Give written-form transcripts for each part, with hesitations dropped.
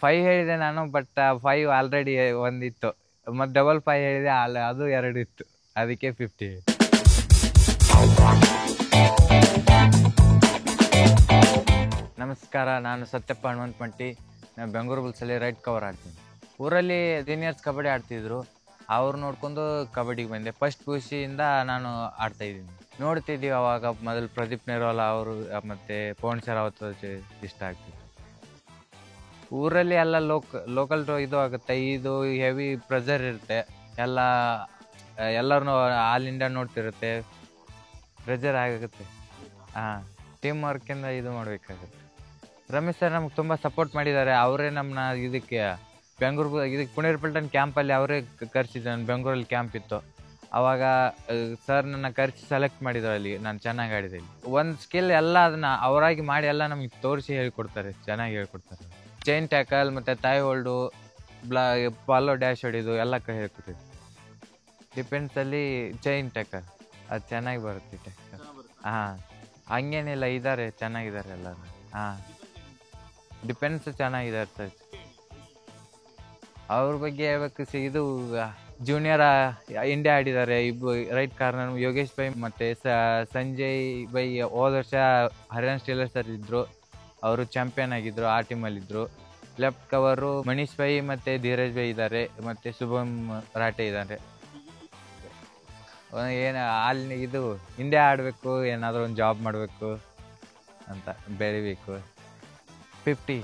5 ಹೇಳಿದೆ ನಾನು, but 5 already ಒಂದಿತ್ತು, ಮತ್ತು ಡಬಲ್ 5 ಹೇಳಿದೆ, ಅದು 2 ಇತ್ತು, ಅದಕ್ಕೆ 50. ನಮಸ್ಕಾರ, ನಾನು ಸತ್ಯಪ್ಪ ಹನುಮಂತಮಟ್ಟಿ. ನಾನು ಬೆಂಗಳೂರು ಬುಲ್ಸಲ್ಲಿ ರೈಟ್ ಕವರ್ ಆಡ್ತೀನಿ. ಊರಲ್ಲಿ ಜೂನಿಯರ್ಸ್ ಕಬಡ್ಡಿ ಆಡ್ತಿದ್ರು, ಅವ್ರು ನೋಡ್ಕೊಂಡು ಕಬಡ್ಡಿಗೆ ಬಂದೆ. ಫಸ್ಟ್ PUC ನಾನು ಆಡ್ತಾಯಿದ್ದೀನಿ. ನೋಡ್ತಿದ್ದೀವಿ ಅವಾಗ ಮೊದಲು ಪ್ರದೀಪ್ ನೆರೋಲ ಅವರು ಮತ್ತು ಪವನ್ ಶರಾವತ್ ಇಷ್ಟ ಆಗ್ತಿತ್ತು. ಊರಲ್ಲಿ ಎಲ್ಲ ಲೋಕಲ್ ಇದು ಆಗುತ್ತೆ, ಇದು ಹೆವಿ ಪ್ರೆಷರ್ ಇರುತ್ತೆ, ಎಲ್ಲರೂ ಆಲ್ ಇಂಡಿಯಾ ನೋಡ್ತಿರುತ್ತೆ, ಪ್ರೆಷರ್ ಆಗುತ್ತೆ. ಹಾಂ, ಟೀಮ್ ವರ್ಕಿಂದ ಇದು ಮಾಡಬೇಕಾಗುತ್ತೆ. ರಮೇಶ್ ಸರ್ ನಮ್ಗೆ ತುಂಬ ಸಪೋರ್ಟ್ ಮಾಡಿದ್ದಾರೆ. ಅವರೇ ನಮ್ಮನ್ನ ಇದಕ್ಕೆ ಪುಣೇರ್ಪಲ್ಟನ್ ಕ್ಯಾಂಪಲ್ಲಿ ಅವರೇ ಕರೆಸಿದ್ದು. ನಾನು ಬೆಂಗಳೂರಲ್ಲಿ ಕ್ಯಾಂಪ್ ಇತ್ತು, ಆವಾಗ ಸರ್ ನನ್ನ ಕರೆಸಿ ಸೆಲೆಕ್ಟ್ ಮಾಡಿದ್ರು. ಅಲ್ಲಿ ನಾನು ಚೆನ್ನಾಗಿ ಆಡಿದೆ. ಇಲ್ಲಿ ಒಂದು ಸ್ಕಿಲ್ ಎಲ್ಲ ಅದನ್ನು ಅವರಾಗಿ ಮಾಡಿ ಎಲ್ಲ ನಮಗೆ ತೋರಿಸಿ ಹೇಳ್ಕೊಡ್ತಾರೆ, ಚೆನ್ನಾಗಿ ಹೇಳ್ಕೊಡ್ತಾರೆ. ಚೈನ್ ಟ್ಯಾಕಲ್ ಮತ್ತು ತಾಯಿ ಹೋಲ್ಡು, ಪಾಲೋ ಡ್ಯಾಶ್ ಹೊಡಿದು ಎಲ್ಲ ಹೇಳ್ಕೊಟ್ಟಿದ್ರು. ಡಿಫೆನ್ಸಲ್ಲಿ ಚೈನ್ ಟ್ಯಾಕಲ್ ಅದು ಚೆನ್ನಾಗಿ ಬರುತ್ತೆ ಟ್ಯಾಕಲ್. ಹಾಂ, ಹಂಗೇನಿಲ್ಲ, ಇದ್ದಾರೆ, ಚೆನ್ನಾಗಿದ್ದಾರೆ ಎಲ್ಲರೂ. ಹಾಂ, ಡಿಫೆನ್ಸ್ ಚೆನ್ನಾಗಿದ್ದಾರೆ ಸರ್. ಅವ್ರ ಬಗ್ಗೆ ಹೇಳ್ಬೇಕು, ಇದು ಜೂನಿಯರ್ ಇಂಡಿಯಾ ಆಡಿದ್ದಾರೆ ಇಬ್ಬರು. ರೈಟ್ ಕಾರ್ನರ್ ಯೋಗೇಶ್ ಬೈ ಮತ್ತು ಸಂಜಯ್ ಬೈ ಹೋದ ವರ್ಷ ಹರಿಯಾಣ ಸ್ಟೀಲರ್ಸ್ ಸರ್ ಇದ್ದರು, ಅವರು ಚಾಂಪಿಯನ್ ಆಗಿದ್ದರು, ಆ ಟೀಮಲ್ಲಿದ್ದರು. ಲೆಫ್ಟ್ ಕವರು ಮನೀಶ್ ಬೈ ಮತ್ತು ಧೀರಜ್ ಬೈ ಇದ್ದಾರೆ, ಮತ್ತು ಶುಭಮ್ ರಾಟೆ ಇದ್ದಾರೆ. ಅಲ್ಲಿ ಇದು ಇಂಡಿಯಾ ಆಡಬೇಕು, ಏನಾದರೂ ಒಂದು ಜಾಬ್ ಮಾಡಬೇಕು ಅಂತ ಬೆಳಿಬೇಕು. 50.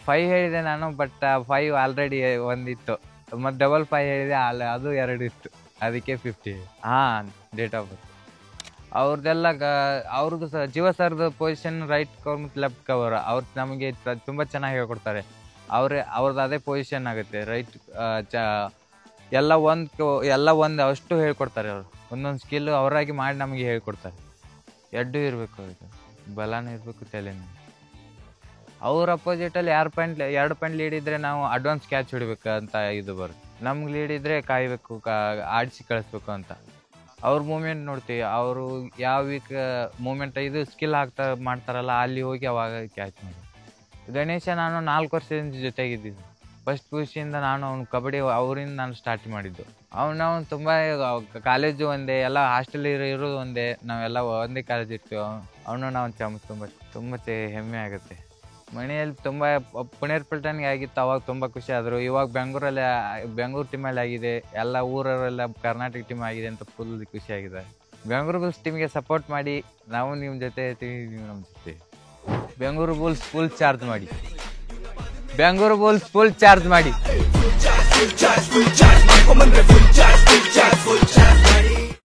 5 ಹೇಳಿದೆ ನಾನು, ಬಟ್ 5 ಆಲ್ರೆಡಿ ಒಂದಿತ್ತು, ಮತ್ತು ಡಬಲ್ 5 ಹೇಳಿದೆ, ಅದು 2 ಇತ್ತು, ಅದಕ್ಕೆ 50. ಹಾಂ, ಡೇಟ್ ಆಫ್ ಬರ್ತ್ ಅವ್ರದ್ದೆಲ್ಲ ಅವ್ರದ್ದು ಜೀವ ಸರ್ದು ಪೊಸಿಷನ್ ರೈಟ್ ಕವರ್ ಮತ್ತು ಲೆಫ್ಟ್ ಕವರ್. ಅವ್ರು ನಮಗೆ ತುಂಬ ಚೆನ್ನಾಗಿ ಹೇಳ್ಕೊಡ್ತಾರೆ. ಅವ್ರದ್ದು ಅದೇ ಪೊಸಿಷನ್ ಆಗುತ್ತೆ. ರೈಟ್ ಎಲ್ಲ ಒಂದು ಅಷ್ಟು ಹೇಳ್ಕೊಡ್ತಾರೆ. ಅವರು ಒಂದೊಂದು ಸ್ಕಿಲ್ಲು ಅವರಾಗಿ ಮಾಡಿ ನಮಗೆ ಹೇಳ್ಕೊಡ್ತಾರೆ. ಎಡ್ಡು ಇರಬೇಕು, ಅವ್ರಿಗೆ ಬಲನೂ ಇರಬೇಕು, ತಲೆನೂ. ಅವ್ರ ಅಪೋಸಿಟಲ್ಲಿ 2 ಪಾಯಿಂಟ್ ಲೀಡ್ ಇದ್ದರೆ ನಾವು ಅಡ್ವಾನ್ಸ್ ಕ್ಯಾಚ್ ಹೊಡಿಬೇಕು ಅಂತ ಇದು ಬರುತ್ತೆ. ನಮ್ಗೆ ಲೀಡ್ ಇದ್ದರೆ ಕಾಯಬೇಕು, ಆಡಿಸಿ ಕಳಿಸ್ಬೇಕು ಅಂತ. ಅವ್ರ ಮೂಮೆಂಟ್ ನೋಡ್ತೀವಿ, ಅವರು ಯಾವ ವೀಕ್ ಮೂಮೆಂಟ್ ಇದು ಸ್ಕಿಲ್ ಮಾಡ್ತಾರಲ್ಲ, ಅಲ್ಲಿ ಹೋಗಿ ಅವಾಗ ಕ್ಯಾಚ್ ಮಾಡಿ. ಗಣೇಶ ನಾನು 4 ವರ್ಷದಿಂದ ಜೊತೆಗಿದ್ದೀನಿ. ಫಸ್ಟ್ PUC ನಾನು ಅವ್ನು ಕಬಡ್ಡಿ ಅವರಿಂದ ನಾನು ಸ್ಟಾರ್ಟ್ ಮಾಡಿದ್ದು. ನಾವು ತುಂಬ ಕಾಲೇಜು ಒಂದೇ, ಎಲ್ಲ ಹಾಸ್ಟೆಲ್ ಇರೋದು ಒಂದೇ, ನಾವೆಲ್ಲ ಒಂದೇ ಕಾಲೇಜ್ ಇರ್ತೀವಿ. ನಾವು ತುಂಬ ಹೆಮ್ಮೆ ಆಗುತ್ತೆ. ಮನೆಯಲ್ಲಿ ತುಂಬ ಪುಣೇರ್ಪಲ್ಟನ್ಗೆ ಆಗಿತ್ತು, ಅವಾಗ ತುಂಬ ಖುಷಿ ಆದರು. ಇವಾಗ ಬೆಂಗಳೂರು ಟೀಮಲ್ಲಿ ಆಗಿದೆ, ಎಲ್ಲ ಊರವರೆಲ್ಲ ಕರ್ನಾಟಕ ಟೀಮ್ ಆಗಿದೆ ಅಂತ ಫುಲ್ ಖುಷಿ ಆಗಿದೆ. ಬೆಂಗಳೂರು ಬುಲ್ಸ್ ಟೀಮ್ಗೆ ಸಪೋರ್ಟ್ ಮಾಡಿ, ನಾವು ನಿಮ್ಮ ಜೊತೆ ಇರ್ತೀವಿ, ನೀವು ನಮ್ಮ ಜೊತೆ. ಬೆಂಗಳೂರು ಬುಲ್ಸ್ ಫುಲ್ ಚಾರ್ಜ್ ಮಾಡಿ. ಬೆಂಗಳೂರು ಬುಲ್ಸ್ ಫುಲ್ ಚಾರ್ಜ್ ಮಾಡಿ.